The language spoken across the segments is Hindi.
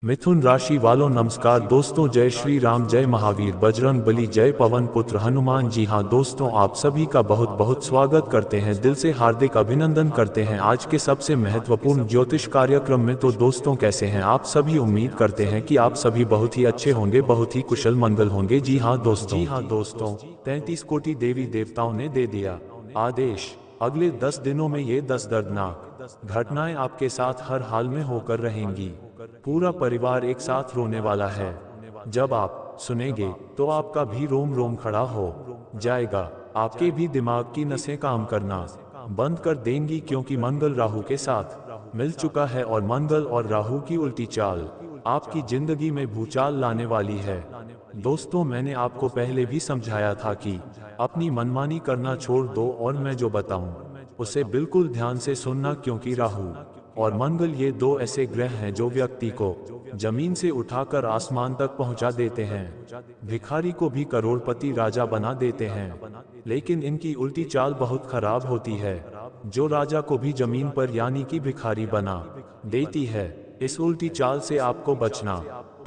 मिथुन राशि वालों नमस्कार दोस्तों, जय श्री राम, जय महावीर बजरंग बली, जय पवन पुत्र हनुमान। जी हाँ दोस्तों, आप सभी का बहुत बहुत स्वागत करते हैं, दिल से हार्दिक अभिनंदन करते हैं आज के सबसे महत्वपूर्ण ज्योतिष कार्यक्रम में। तो दोस्तों कैसे हैं आप सभी? उम्मीद करते हैं कि आप सभी बहुत ही अच्छे होंगे, बहुत ही कुशल मंगल होंगे। जी हाँ दोस्तों 33 कोटि देवी देवताओं ने दे दिया आदेश, अगले 10 दिनों में ये 10 दर्दनाक घटनाएं आपके साथ हर हाल में होकर रहेंगी। पूरा परिवार एक साथ रोने वाला है। जब आप सुनेंगे तो आपका भी रोम रोम खड़ा हो जाएगा। आपके भी दिमाग की नसें काम करना बंद कर देंगी, क्योंकि मंगल राहु के साथ मिल चुका है और मंगल और राहु की उल्टी चाल आपकी जिंदगी में भूचाल लाने वाली है। दोस्तों, मैंने आपको पहले भी समझाया था कि अपनी मनमानी करना छोड़ दो और मैं जो बताऊं उसे बिल्कुल ध्यान से सुनना, क्योंकि राहु और मंगल ये दो ऐसे ग्रह हैं जो व्यक्ति को जमीन से उठाकर आसमान तक पहुंचा देते हैं। भिखारी को भी करोड़पति राजा बना देते हैं, लेकिन इनकी उल्टी चाल बहुत खराब होती है, जो राजा को भी जमीन पर यानी कि भिखारी बना देती है। इस उल्टी चाल से आपको बचना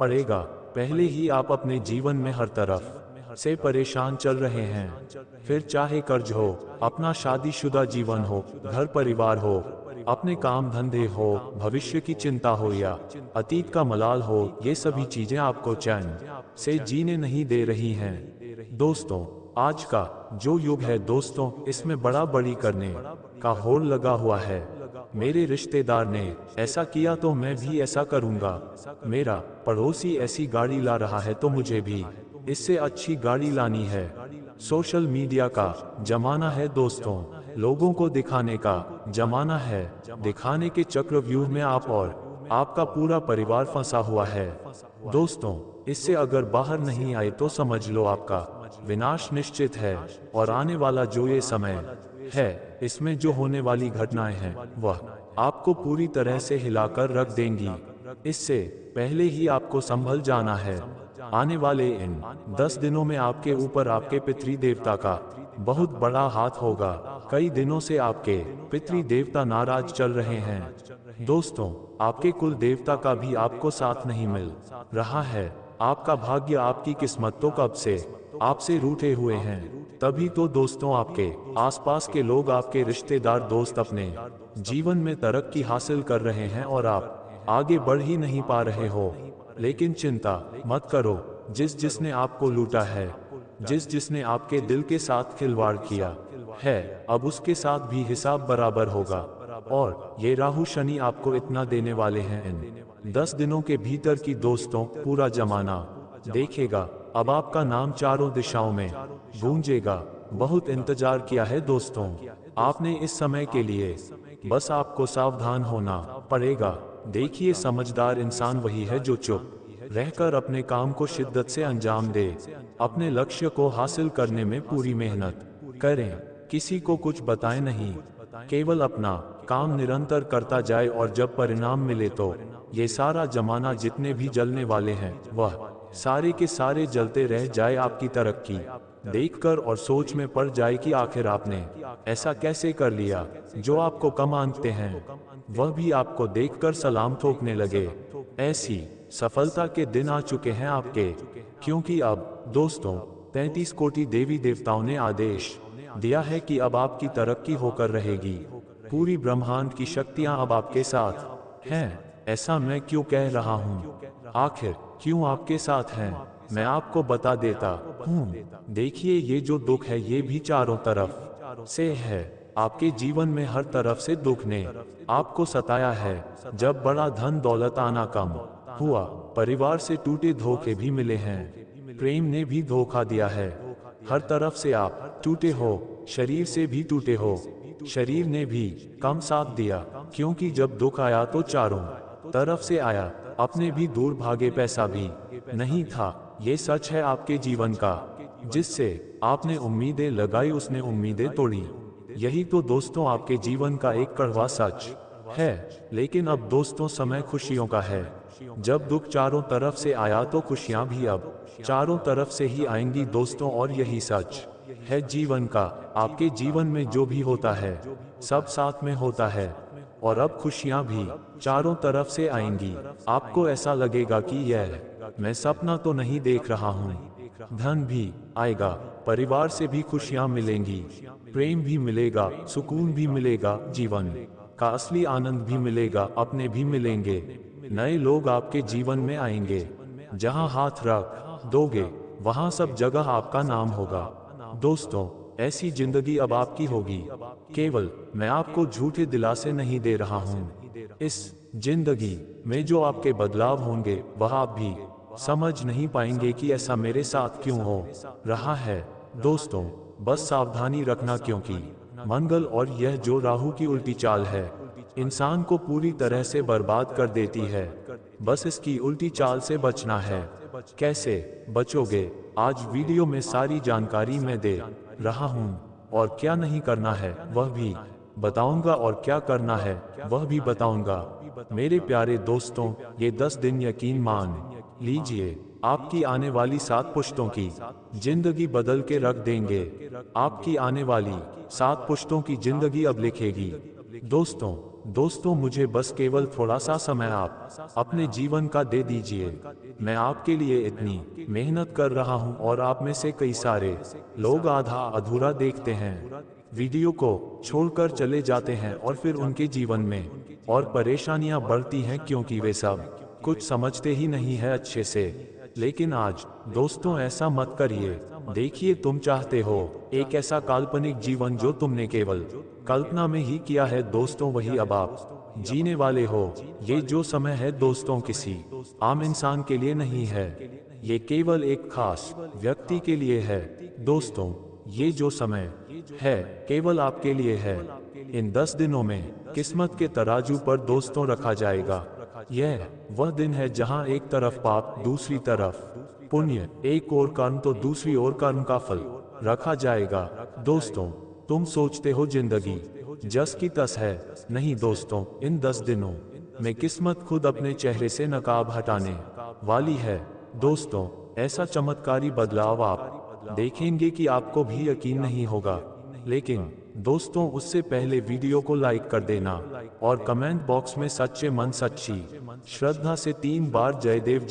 पड़ेगा। पहले ही आप अपने जीवन में हर तरफ से परेशान चल रहे हैं, फिर चाहे कर्ज हो, अपना शादीशुदा जीवन हो, घर परिवार हो, अपने काम धंधे हो, भविष्य की चिंता हो या अतीत का मलाल हो, ये सभी चीजें आपको चैन से जीने नहीं दे रही हैं। दोस्तों, आज का जो युग है दोस्तों, इसमें बड़ा बड़ी करने का होड़ लगा हुआ है। मेरे रिश्तेदार ने ऐसा किया तो मैं भी ऐसा करूंगा, मेरा पड़ोसी ऐसी गाड़ी ला रहा है तो मुझे भी इससे अच्छी गाड़ी लानी है। सोशल मीडिया का जमाना है दोस्तों, लोगों को दिखाने का जमाना है। दिखाने के चक्रव्यूह में आप और आपका पूरा परिवार फंसा हुआ है। दोस्तों, इससे अगर बाहर नहीं आए तो समझ लो आपका विनाश निश्चित है। और आने वाला जो ये समय है, इसमें जो होने वाली घटनाएं हैं वह आपको पूरी तरह से हिलाकर रख देंगी। इससे पहले ही आपको संभल जाना है। आने वाले इन 10 दिनों में आपके ऊपर आपके पितृ देवता का बहुत बड़ा हाथ होगा। कई दिनों से आपके पितृ देवता नाराज चल रहे हैं। दोस्तों, आपके कुल देवता का भी आपको साथ नहीं मिल रहा है। आपका भाग्य, आपकी किस्मत तो कब से आपसे रूठे हुए हैं। तभी तो दोस्तों, आपके आसपास के लोग, आपके रिश्तेदार, दोस्त अपने जीवन में तरक्की हासिल कर रहे हैं और आप आगे बढ़ ही नहीं पा रहे हो। लेकिन चिंता मत करो, जिसने आपको लूटा है, जिसने आपके दिल के साथ खिलवाड़ किया है, अब उसके साथ भी हिसाब बराबर होगा। और ये राहु शनि आपको इतना देने वाले हैं इन 10 दिनों के भीतर की दोस्तों, पूरा जमाना देखेगा। अब आपका नाम चारों दिशाओं में गूंजेगा। बहुत इंतजार किया है दोस्तों आपने इस समय के लिए, बस आपको सावधान होना पड़ेगा। देखिए, समझदार इंसान वही है जो चुप रहकर अपने काम को शिद्दत से अंजाम दे, अपने लक्ष्य को हासिल करने में पूरी मेहनत करें, किसी को कुछ बताए नहीं, केवल अपना काम निरंतर करता जाए, और जब परिणाम मिले तो ये सारा जमाना, जितने भी जलने वाले हैं, वह सारे के सारे जलते रह जाए। आपकी तरक्की देखकर और सोच में पड़ जाए कि आखिर आपने ऐसा कैसे कर लिया। जो आपको कम आंकते हैं वह भी आपको देखकर सलाम ठोकने लगे। ऐसी सफलता के दिन आ चुके हैं आपके, क्योंकि अब दोस्तों 33 कोटि देवी देवताओं ने आदेश दिया है कि अब आपकी तरक्की होकर रहेगी। पूरी ब्रह्मांड की शक्तियां अब आपके साथ हैं। ऐसा मैं क्यों कह रहा हूँ, आखिर क्यों आपके साथ हैं, मैं आपको बता देता हूँ। देखिए, ये जो दुख है ये भी चारों तरफ से है। आपके जीवन में हर तरफ से दुख ने आपको सताया है। जब बड़ा धन दौलत आना कम हुआ, परिवार से टूटे धोखे भी मिले हैं, प्रेम ने भी धोखा दिया है। हर तरफ से आप टूटे हो, शरीर से भी टूटे हो, शरीर ने भी कम साथ दिया, क्योंकि जब दुख आया तो चारों तरफ से आया। अपने भी दूर भागे, पैसा भी नहीं था। ये सच है आपके जीवन का। जिससे आपने उम्मीदें लगाई उसने उम्मीदें तोड़ी। यही तो दोस्तों आपके जीवन का एक कड़वा सच है। लेकिन अब दोस्तों समय खुशियों का है। जब दुख चारों तरफ से आया तो खुशियां भी अब चारों तरफ से ही आएंगी दोस्तों। और यही सच है जीवन का। आपके जीवन में जो भी होता है सब साथ में होता है। और अब खुशियां भी चारों तरफ से आएंगी। आपको ऐसा लगेगा कि यह मैं सपना तो नहीं देख रहा हूँ। धन भी आएगा, परिवार से भी खुशियां मिलेंगी, प्रेम भी मिलेगा, सुकून भी मिलेगा, जीवन का असली आनंद भी मिलेगा, अपने भी मिलेंगे। नए लोग आपके जीवन में आएंगे, जहां हाथ रख दोगे वहां सब जगह आपका नाम होगा। दोस्तों, ऐसी जिंदगी अब आपकी होगी। केवल मैं आपको झूठे दिलासे नहीं दे रहा हूँ। इस जिंदगी में जो आपके बदलाव होंगे वह आप भी समझ नहीं पाएंगे कि ऐसा मेरे साथ क्यों हो रहा है। दोस्तों, बस सावधानी रखना, क्योंकि मंगल और यह जो राहु की उल्टी चाल है इंसान को पूरी तरह से बर्बाद कर देती है। बस इसकी उल्टी चाल से बचना है। कैसे बचोगे, आज वीडियो में सारी जानकारी मैं दे रहा हूँ, और क्या नहीं करना है वह भी बताऊंगा, और क्या करना है वह भी बताऊंगा। मेरे प्यारे दोस्तों, ये 10 दिन यकीन मान लीजिए आपकी आने वाली 7 पुश्तों की जिंदगी बदल के रख देंगे। आपकी आने वाली 7 पुश्तों की जिंदगी अब लिखेगी। दोस्तों, मुझे बस केवल थोड़ा सा समय आप अपने जीवन का दे दीजिए। मैं आपके लिए इतनी मेहनत कर रहा हूं, और आप में से कई सारे लोग आधा अधूरा देखते हैं, वीडियो को छोड़कर चले जाते हैं, और फिर उनके जीवन में और परेशानियां बढ़ती हैं, क्योंकि वे सब कुछ समझते ही नहीं है अच्छे से। लेकिन आज दोस्तों ऐसा मत करिए। देखिए, तुम चाहते हो एक ऐसा काल्पनिक जीवन जो तुमने केवल कल्पना में ही किया है। दोस्तों, वही अब आप जीने वाले हो। ये जो समय है दोस्तों, किसी आम इंसान के लिए नहीं है, ये केवल एक खास व्यक्ति के लिए है। दोस्तों, ये जो समय है केवल आपके लिए है। इन 10 दिनों में किस्मत के तराजू पर दोस्तों रखा जाएगा। यह वह दिन है जहां एक तरफ पाप, दूसरी तरफ पुण्य, एक ओर कर्म तो दूसरी ओर कर्म का फल रखा जाएगा। दोस्तों, तुम सोचते हो जिंदगी जस की तस है। नहीं दोस्तों, इन 10 दिनों में किस्मत खुद अपने चेहरे से नकाब हटाने वाली है। दोस्तों, ऐसा चमत्कारी बदलाव आप देखेंगे कि आपको भी यकीन नहीं होगा। लेकिन दोस्तों, उससे पहले वीडियो को लाइक कर देना, और कमेंट बॉक्स में सच्चे मन सच्ची श्रद्धा से 3 बार जय देव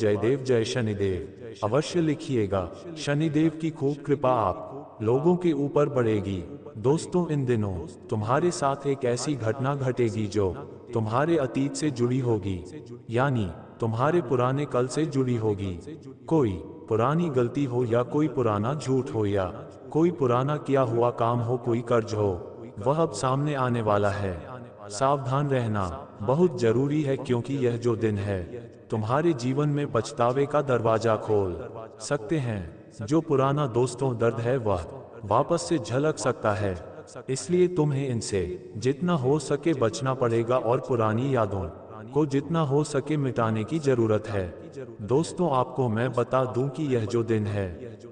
जय शनिदेव अवश्य लिखिएगा। शनिदेव की खूब कृपा आप लोगों के ऊपर बढ़ेगी। दोस्तों, इन दिनों तुम्हारे साथ एक ऐसी घटना घटेगी जो तुम्हारे अतीत से जुड़ी होगी, यानी तुम्हारे पुराने कल से जुड़ी होगी। कोई पुरानी गलती हो, या कोई पुराना झूठ हो, या कोई पुराना किया हुआ काम हो, कोई कर्ज हो, वह अब सामने आने वाला है। सावधान रहना बहुत जरूरी है, क्योंकि यह जो दिन है तुम्हारे जीवन में पछतावे का दरवाजा खोल सकते हैं। जो पुराना दोस्तों दर्द है वह वापस से झलक सकता है, इसलिए तुम्हें इनसे जितना हो सके बचना पड़ेगा, और पुरानी यादों को जितना हो सके मिटाने की जरूरत है। दोस्तों, आपको मैं बता दूं कि यह जो दिन है,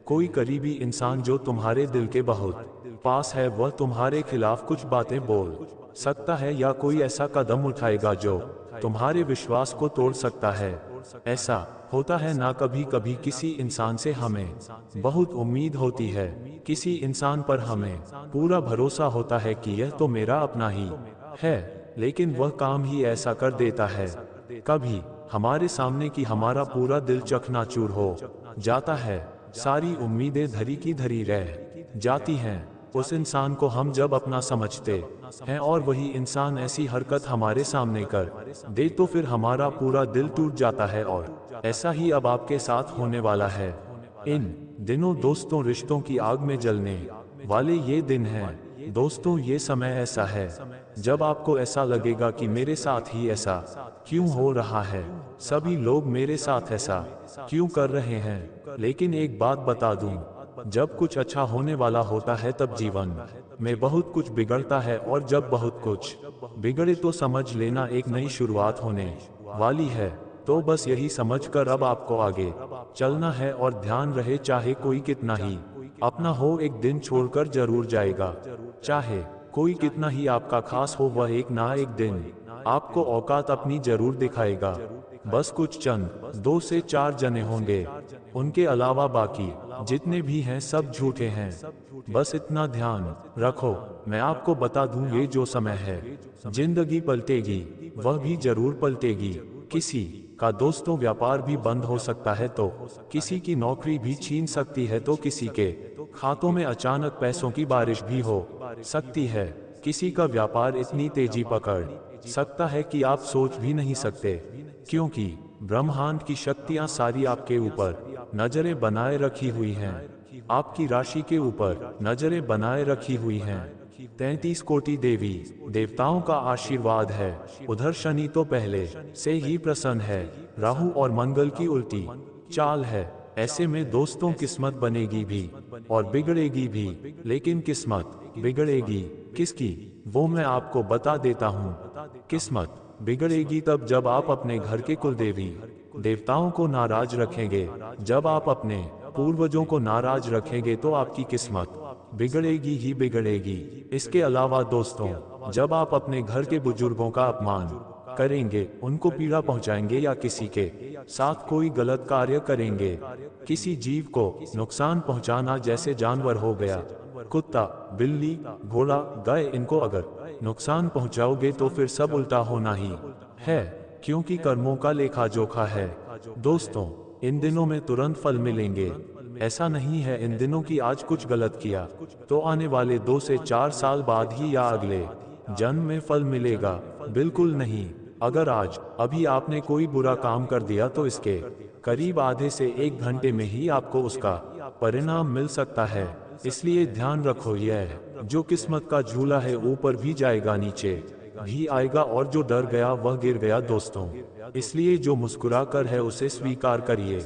कोई करीबी इंसान जो तुम्हारे दिल के बहुत पास है वह तुम्हारे खिलाफ कुछ बातें बोल सकता है, या कोई ऐसा कदम उठाएगा जो तुम्हारे विश्वास को तोड़ सकता है। ऐसा होता है ना, कभी कभी किसी इंसान से हमें बहुत उम्मीद होती है, किसी इंसान पर हमें पूरा भरोसा होता है कि यह तो मेरा अपना ही है, लेकिन वह काम ही ऐसा कर देता है कभी हमारे सामने कि हमारा पूरा दिल चकनाचूर हो जाता है। सारी उम्मीदें धरी की धरी रह जाती हैं उस इंसान को हम जब अपना समझते हैं, और वही इंसान ऐसी हरकत हमारे सामने कर दे तो फिर हमारा पूरा दिल टूट जाता है, और ऐसा ही अब आपके साथ होने वाला है। इन दिनों दोस्तों रिश्तों की आग में जलने वाले ये दिन हैं। दोस्तों, ये समय ऐसा है जब आपको ऐसा लगेगा कि मेरे साथ ही ऐसा क्यों हो रहा है, सभी लोग मेरे साथ ऐसा क्यों कर रहे हैं। लेकिन एक बात बता दूं, जब कुछ अच्छा होने वाला होता है तब जीवन में बहुत कुछ बिगड़ता है, और जब बहुत कुछ बिगड़े तो समझ लेना एक नई शुरुआत होने वाली है। तो बस यही समझकर अब आपको आगे चलना है, और ध्यान रहे चाहे कोई कितना ही अपना हो, एक दिन छोड़कर जरूर जाएगा। चाहे कोई कितना ही आपका खास हो, वह एक ना एक दिन आपको औकात अपनी जरूर दिखाएगा। बस कुछ चंद 2 से 4 जने होंगे, उनके अलावा बाकी जितने भी हैं सब झूठे हैं। बस इतना ध्यान रखो, मैं आपको बता दूं ये जो समय है, जिंदगी पलटेगी, वह भी जरूर पलटेगी। किसी का दोस्तों व्यापार भी बंद हो सकता है तो, किसी की नौकरी भी छीन सकती है तो, किसी के खातों में अचानक पैसों की बारिश भी हो सकती है। किसी का व्यापार इतनी तेजी पकड़ सकता है कि आप सोच भी नहीं सकते, क्योंकि ब्रह्मांड की शक्तियां सारी आपके ऊपर नजरें बनाए रखी हुई हैं। आपकी राशि के ऊपर नजरें बनाए रखी हुई हैं। 33 कोटि देवी देवताओं का आशीर्वाद है। उधर शनि तो पहले से ही प्रसन्न है। राहु और मंगल की उल्टी चाल है। ऐसे में दोस्तों किस्मत बनेगी भी और बिगड़ेगी भी। लेकिन किस्मत बिगड़ेगी किसकी, वो मैं आपको बता देता हूँ। किस्मत बिगड़ेगी तब जब आप अपने घर के कुलदेवी देवताओं को नाराज रखेंगे। जब आप अपने पूर्वजों को नाराज रखेंगे तो आपकी किस्मत बिगड़ेगी ही बिगड़ेगी। इसके अलावा दोस्तों, जब आप अपने घर के बुजुर्गों का अपमान करेंगे, उनको पीड़ा पहुंचाएंगे या किसी के साथ कोई गलत कार्य करेंगे, किसी जीव को नुकसान पहुंचाना, जैसे जानवर हो गया, कुत्ता, बिल्ली, घोड़ा, गाय, इनको अगर नुकसान पहुंचाओगे तो फिर सब उल्टा होना ही है, क्योंकि कर्मों का लेखा जोखा है। दोस्तों, इन दिनों में तुरंत फल मिलेंगे, ऐसा नहीं है इन दिनों की आज कुछ गलत किया तो आने वाले 2 से 4 साल बाद ही या अगले जन्म में फल मिलेगा। बिल्कुल नहीं। अगर आज अभी आपने कोई बुरा काम कर दिया तो इसके करीब आधे से 1 घंटे में ही आपको उसका परिणाम मिल सकता है। इसलिए ध्यान रखो, यह जो किस्मत का झूला है ऊपर भी जाएगा नीचे भी आएगा, और जो डर गया वह गिर गया। दोस्तों, इसलिए जो मुस्कुरा कर है उसे स्वीकार करिए।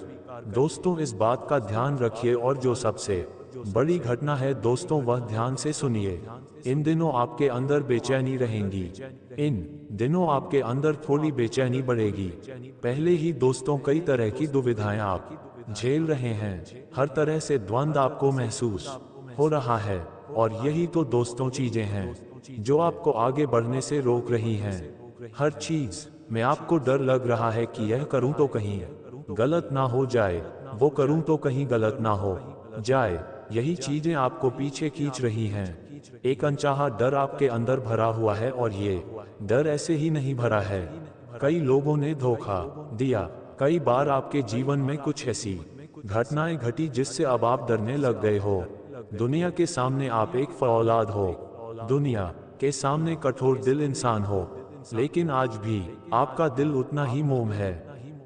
दोस्तों, इस बात का ध्यान रखिए, और जो सबसे बड़ी घटना है दोस्तों, वह ध्यान से सुनिए। इन दिनों आपके अंदर बेचैनी रहेंगी। इन दिनों आपके अंदर थोड़ी बेचैनी बढ़ेगी। पहले ही दोस्तों कई तरह की दुविधाएं आप झेल रहे हैं। हर तरह से द्वंद्व आपको महसूस हो रहा है, और यही तो दोस्तों चीजें हैं जो आपको आगे बढ़ने से रोक रही हैं। हर चीज में आपको डर लग रहा है कि यह करूं तो कहीं गलत ना हो जाए, वो करूं तो कहीं गलत ना हो जाए। यही चीजें आपको पीछे खींच रही हैं। एक अनचाहा डर आपके अंदर भरा हुआ है, और ये डर ऐसे ही नहीं भरा है। कई लोगों ने धोखा दिया। कई बार आपके जीवन में कुछ ऐसी घटनाएं घटी जिससे अब आप डरने लग गए हो। दुनिया के सामने आप एक फौलाद हो, दुनिया के सामने कठोर दिल इंसान हो, लेकिन आज भी आपका दिल उतना ही मोम है।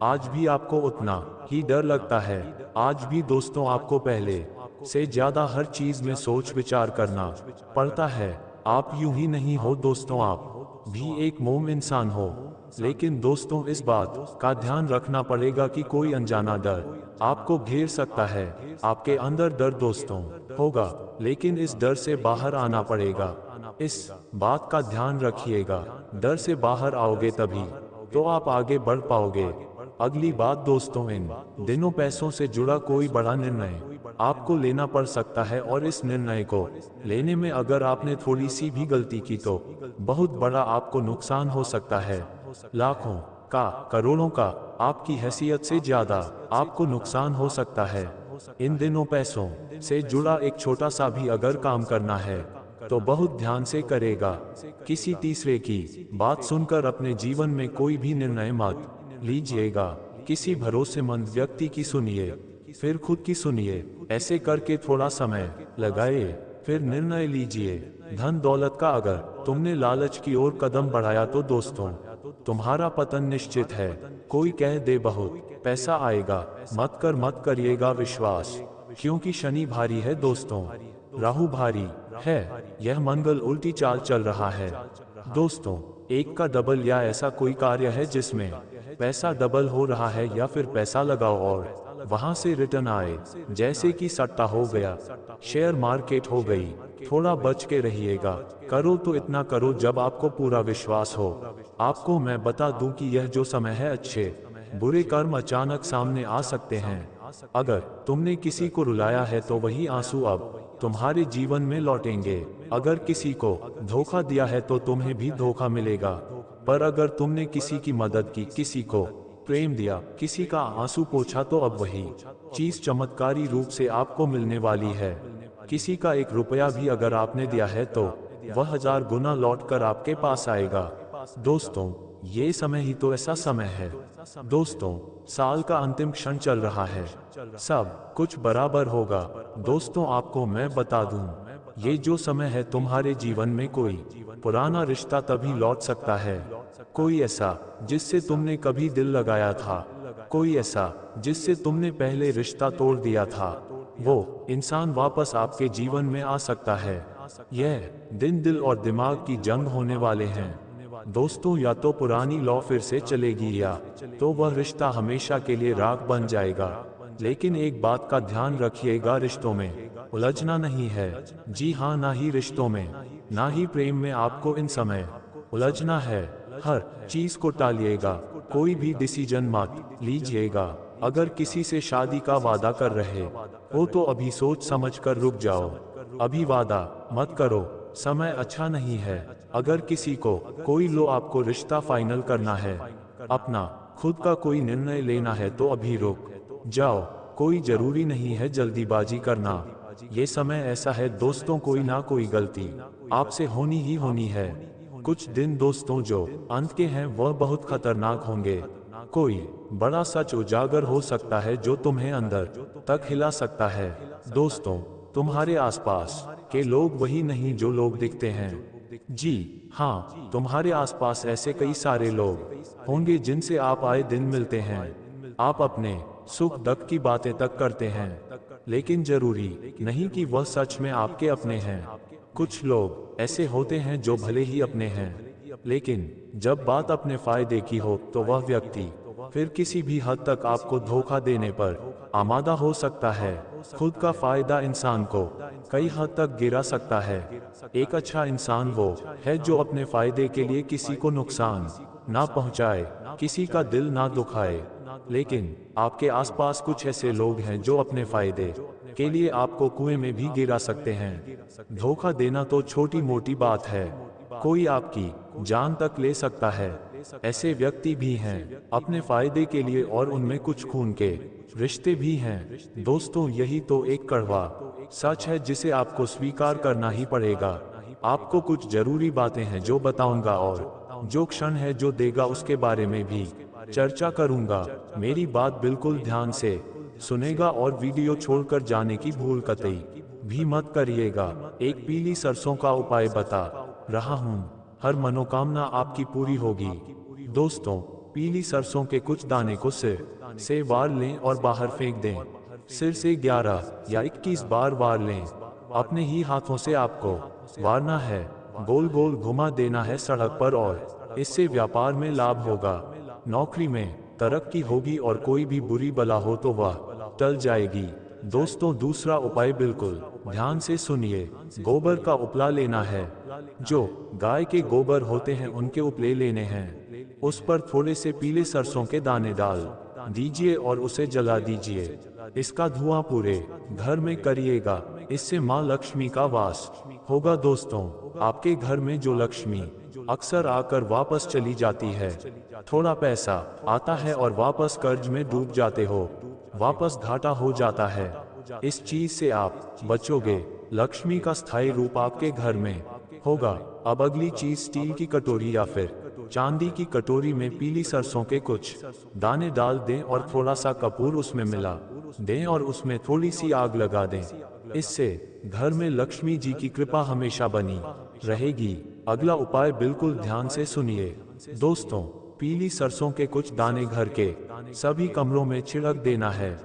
आज भी आपको उतना ही डर लगता है। आज भी दोस्तों आपको पहले से ज्यादा हर चीज में सोच विचार करना पड़ता है। आप यूं ही नहीं हो दोस्तों, आप भी एक मोम इंसान हो। लेकिन दोस्तों, इस बात का ध्यान रखना पड़ेगा कि कोई अनजाना डर आपको घेर सकता है। आपके अंदर डर दोस्तों होगा, लेकिन इस डर से बाहर आना पड़ेगा। इस बात का ध्यान रखिएगा। डर से बाहर आओगे तभी तो आप आगे बढ़ पाओगे। अगली बात दोस्तों, इन दिनों पैसों से जुड़ा कोई बड़ा निर्णय आपको लेना पड़ सकता है, और इस निर्णय को लेने में अगर आपने थोड़ी सी भी गलती की तो बहुत बड़ा आपको नुकसान हो सकता है। लाखों का, करोड़ों का, आपकी हैसियत से ज्यादा आपको नुकसान हो सकता है। इन दिनों पैसों से जुड़ा एक छोटा सा भी अगर काम करना है तो बहुत ध्यान से करेगा। किसी तीसरे की बात सुनकर अपने जीवन में कोई भी निर्णय मत लीजिएगा। किसी भरोसेमंद व्यक्ति की सुनिए, फिर खुद की सुनिए। ऐसे करके थोड़ा समय लगाइए, फिर निर्णय लीजिए। धन दौलत का अगर तुमने लालच की ओर कदम बढ़ाया तो दोस्तों तुम्हारा पतन निश्चित है। कोई कह दे बहुत पैसा आएगा, मत करिएगा विश्वास, क्योंकि शनि भारी है दोस्तों, राहु भारी है। यह मंगल उल्टी चाल चल रहा है। दोस्तों, एक का डबल या ऐसा कोई कार्य है जिसमें पैसा डबल हो रहा है, या फिर पैसा लगाओ और वहां से रिटर्न आए, जैसे कि सट्टा हो गया, शेयर मार्केट हो गई। थोड़ा बच के रहिएगा। करो तो इतना करो जब आपको पूरा विश्वास हो। आपको मैं बता दूं कि यह जो समय है, अच्छे बुरे कर्म अचानक सामने आ सकते हैं। अगर तुमने किसी को रुलाया है तो वही आंसू अब तुम्हारे जीवन में लौटेंगे। अगर किसी को धोखा दिया है तो तुम्हें भी धोखा मिलेगा। पर अगर तुमने किसी की मदद की, किसी को प्रेम दिया, किसी का आंसू पोंछा तो अब वही चीज चमत्कारी रूप से आपको मिलने वाली है। किसी का 1 रुपया भी अगर आपने दिया है तो वह 1000 गुना लौट कर आपके पास आएगा। दोस्तों, ये समय ही तो ऐसा समय है। दोस्तों, साल का अंतिम क्षण चल रहा है, सब कुछ बराबर होगा। दोस्तों, आपको मैं बता दूं, ये जो समय है तुम्हारे जीवन में कोई पुराना रिश्ता तभी लौट सकता है, कोई ऐसा जिससे तुमने कभी दिल लगाया था, कोई ऐसा जिससे तुमने पहले रिश्ता तोड़ दिया था, वो इंसान वापस आपके जीवन में आ सकता है। यह दिन दिल और दिमाग की जंग होने वाले हैं। दोस्तों, या तो पुरानी लौ फिर से चलेगी या तो वह रिश्ता हमेशा के लिए राख बन जाएगा। लेकिन एक बात का ध्यान रखिएगा, रिश्तों में उलझना नहीं है। जी हाँ, ना ही रिश्तों में, ना ही प्रेम में आपको इन समय उलझना है। हर चीज को टालिएगा, कोई भी डिसीजन मत लीजिएगा। अगर किसी से शादी का वादा कर रहे हो तो अभी सोच समझ कर रुक जाओ, अभी वादा मत करो, समय अच्छा नहीं है। अगर किसी को कोई लो आपको रिश्ता फाइनल करना है, अपना खुद का कोई निर्णय लेना है तो अभी रुक जाओ, कोई जरूरी नहीं है जल्दीबाजी करना। ये समय ऐसा है दोस्तों, कोई ना कोई गलती आपसे होनी ही होनी है। कुछ दिन दोस्तों जो अंत के हैं वह बहुत खतरनाक होंगे। कोई बड़ा सच उजागर हो सकता है जो तुम्हें अंदर तक हिला सकता है। दोस्तों, तुम्हारे आसपास के लोग वही नहीं जो लोग दिखते हैं। जी हाँ, तुम्हारे आसपास ऐसे कई सारे लोग होंगे जिनसे आप आए दिन मिलते हैं। आप अपने सुख दुख की बातें तक करते हैं, लेकिन जरूरी नहीं कि वह सच में आपके अपने हैं। कुछ लोग ऐसे होते हैं जो भले ही अपने हैं, लेकिन जब बात अपने फायदे की हो तो वह व्यक्ति फिर किसी भी हद तक आपको धोखा देने पर आमादा हो सकता है। खुद का फायदा इंसान को कई हद तक गिरा सकता है। एक अच्छा इंसान वो है जो अपने फायदे के लिए किसी को नुकसान ना पहुंचाए, किसी का दिल ना दुखाए। लेकिन आपके आसपास कुछ ऐसे लोग हैं जो अपने फायदे के लिए आपको कुएं में भी गिरा सकते हैं। धोखा देना तो छोटी मोटी बात है, कोई आपकी जान तक ले सकता है। ऐसे व्यक्ति भी हैं अपने फायदे के लिए, और उनमें कुछ खून के रिश्ते भी हैं। दोस्तों, यही तो एक कड़वा सच है जिसे आपको स्वीकार करना ही पड़ेगा। आपको कुछ जरूरी बातें हैं जो बताऊंगा, और जो क्षण है जो देगा उसके बारे में भी चर्चा करूंगा। मेरी बात बिल्कुल ध्यान से सुनेगा और वीडियो छोड़कर जाने की भूल कतई भी मत करिएगा। एक पीली सरसों का उपाय बता रहा हूँ, हर मनोकामना आपकी पूरी होगी। दोस्तों, पीली सरसों के कुछ दाने को सिर से वार लें और बाहर फेंक दें। सिर से 11 या 21 बार वार लें। अपने ही हाथों से आपको वारना है, गोल गोल घुमा देना है सड़क पर, और इससे व्यापार में लाभ होगा, नौकरी में तरक्की होगी, और कोई भी बुरी बला हो तो वह टल जाएगी। दोस्तों, दूसरा उपाय बिल्कुल ध्यान से सुनिए। गोबर का उपला लेना है। जो गाय के गोबर होते हैं उनके उपले लेने हैं। उस पर थोड़े से पीले सरसों के दाने डाल दीजिए और उसे जला दीजिए। इसका धुआं पूरे घर में करिएगा, इससे माँ लक्ष्मी का वास होगा। दोस्तों, आपके घर में जो लक्ष्मी अक्सर आकर वापस चली जाती है, थोड़ा पैसा आता है और वापस कर्ज में डूब जाते हो, वापस घाटा हो जाता है, इस चीज से आप बचोगे। लक्ष्मी का स्थायी रूप आपके घर में होगा। अब अगली चीज, स्टील की कटोरी या फिर चांदी की कटोरी में पीली सरसों के कुछ दाने डाल दें और थोड़ा सा कपूर उसमें मिला दें और उसमें थोड़ी सी आग लगा दें। इससे घर में लक्ष्मी जी की कृपा हमेशा बनी रहेगी। अगला उपाय बिल्कुल ध्यान से सुनिए। दोस्तों, पीली सरसों के कुछ दाने घर के सभी कमरों में छिड़क देना है।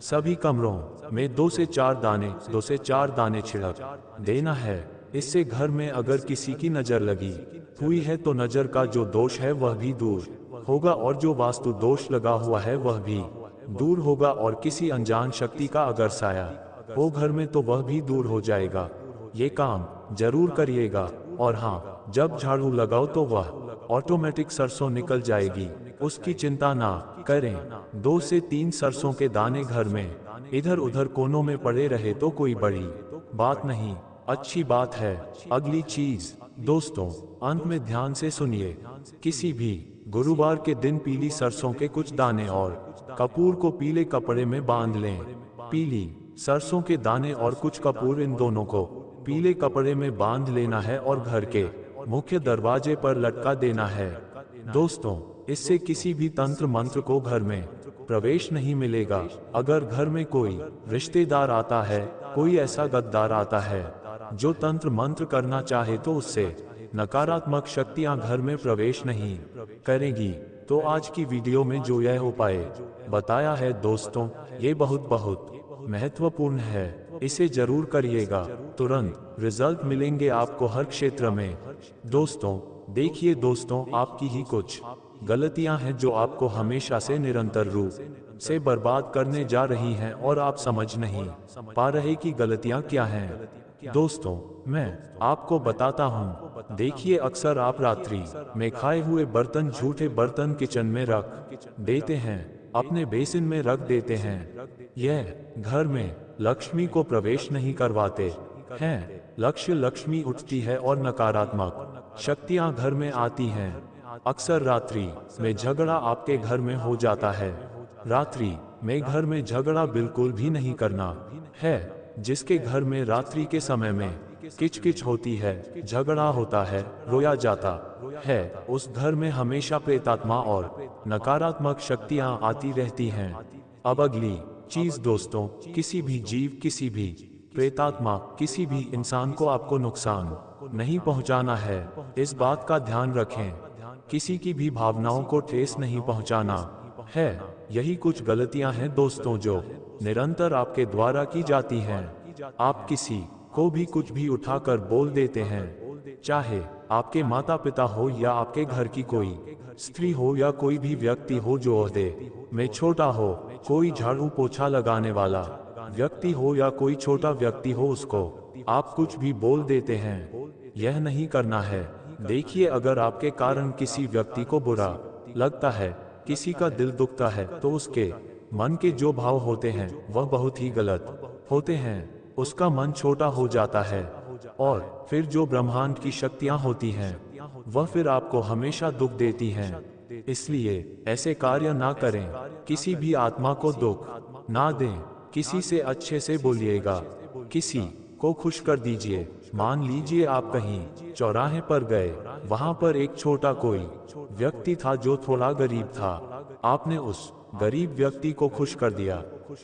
सभी कमरों में 2 से 4 दाने छिड़क देना है। इससे घर में अगर किसी की नजर लगी हुई है तो नजर का जो दोष है वह भी दूर होगा, और जो वास्तु दोष लगा हुआ है वह भी दूर होगा, और किसी अनजान शक्ति का अगर साया हो घर में तो वह भी दूर हो जाएगा। ये काम जरूर करिएगा। और हाँ, जब झाड़ू लगाओ तो वह ऑटोमेटिक सरसों निकल जाएगी, उसकी चिंता ना करें। 2 से 3 सरसों के दाने घर में इधर उधर कोनों में पड़े रहे तो कोई बड़ी बात नहीं, अच्छी बात है। अगली चीज दोस्तों, अंत में ध्यान से सुनिए। किसी भी गुरुवार के दिन पीली सरसों के कुछ दाने और कपूर को पीले कपड़े में बांध लें। पीली सरसों के दाने और कुछ कपूर, इन दोनों को पीले कपड़े में बांध लेना है और घर के मुख्य दरवाजे पर लटका देना है। दोस्तों, इससे किसी भी तंत्र मंत्र को घर में प्रवेश नहीं मिलेगा। अगर घर में कोई रिश्तेदार आता है, कोई ऐसा गद्दार आता है जो तंत्र मंत्र करना चाहे, तो उससे नकारात्मक शक्तियां घर में प्रवेश नहीं करेंगी। तो आज की वीडियो में जो यह उपाय बताया है दोस्तों, ये बहुत महत्वपूर्ण है। इसे जरूर करिएगा, तुरंत रिजल्ट मिलेंगे आपको हर क्षेत्र में। दोस्तों देखिए दोस्तों, आपकी ही कुछ गलतियां हैं जो आपको हमेशा से निरंतर रूप से बर्बाद करने जा रही हैं और आप समझ नहीं पा रहे कि गलतियां क्या हैं। दोस्तों मैं आपको बताता हूं। देखिए, अक्सर आप रात्रि में खाए हुए बर्तन, झूठे बर्तन किचन में रख देते हैं, अपने बेसिन में रख देते हैं। यह घर में लक्ष्मी को प्रवेश नहीं करवाते हैं। लक्ष्मी उठती है और नकारात्मक शक्तियां घर में आती हैं। अक्सर रात्रि में झगड़ा आपके घर में हो जाता है। रात्रि में घर में झगड़ा बिल्कुल भी नहीं करना है। जिसके घर में रात्रि के समय में किचकिच होती है, झगड़ा होता है, रोया जाता है, उस घर में हमेशा प्रेतात्मा और नकारात्मक शक्तियां आती रहती हैं। अब अगली चीज दोस्तों, किसी भी जीव, किसी भी प्रेतात्मा, किसी भी इंसान को आपको नुकसान नहीं पहुंचाना है। इस बात का ध्यान रखें। किसी की भी भावनाओं को ठेस नहीं पहुंचाना है। यही कुछ गलतियां हैं दोस्तों जो निरंतर आपके द्वारा की जाती हैं। आप किसी को भी कुछ भी उठाकर बोल देते हैं, चाहे आपके माता पिता हो या आपके घर की कोई स्त्री हो या कोई भी व्यक्ति हो जो ओहदे में छोटा हो, कोई झाड़ू पोछा लगाने वाला व्यक्ति हो या कोई छोटा व्यक्ति हो, उसको आप कुछ भी बोल देते हैं। यह नहीं करना है। देखिए, अगर आपके कारण किसी व्यक्ति को बुरा लगता है, किसी का दिल दुखता है, तो उसके मन के जो भाव होते हैं वह बहुत ही गलत होते हैं। उसका मन छोटा हो जाता है और फिर जो ब्रह्मांड की शक्तियां होती हैं वह फिर आपको हमेशा दुख देती हैं। इसलिए ऐसे कार्य ना करें। किसी भी आत्मा को दुख ना दें। किसी से अच्छे से बोलिएगा, किसी को खुश कर दीजिए। मान लीजिए आप कहीं चौराहे पर गए, वहां पर एक छोटा कोई व्यक्ति था जो थोड़ा गरीब था। आपने उस गरीब व्यक्ति को खुश कर दिया,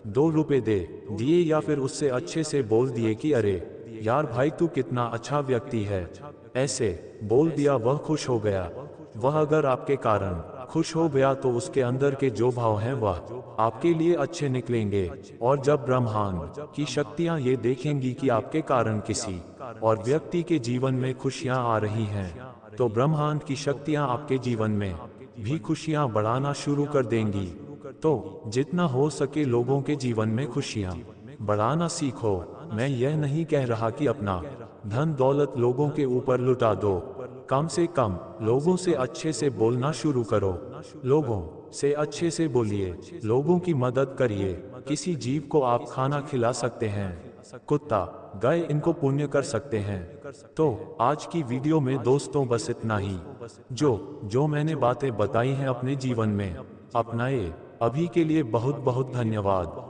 2 रुपए दे दिए या फिर उससे अच्छे से बोल दिए कि अरे यार भाई, तू कितना अच्छा व्यक्ति है। ऐसे बोल दिया, वह खुश हो गया। वह अगर आपके कारण खुश हो गया तो उसके अंदर के जो भाव हैं वह आपके लिए अच्छे निकलेंगे। और जब ब्रह्मांड की शक्तियां ये देखेंगी कि आपके कारण किसी और व्यक्ति के जीवन में खुशियां आ रही हैं, तो ब्रह्मांड की शक्तियां आपके जीवन में भी खुशियां बढ़ाना शुरू कर देंगी। तो जितना हो सके लोगों के जीवन में खुशियां बढ़ाना सीखो। मैं यह नहीं कह रहा कि अपना धन दौलत लोगों के ऊपर लुटा दो। कम से कम लोगों से अच्छे से बोलना शुरू करो। लोगों से अच्छे से बोलिए, लोगों की मदद करिए। किसी जीव को आप खाना खिला सकते हैं, कुत्ता, गाय, इनको पुण्य कर सकते हैं। तो आज की वीडियो में दोस्तों बस इतना ही। जो मैंने बातें बताई हैं अपने जीवन में अपनाए। अभी के लिए बहुत धन्यवाद।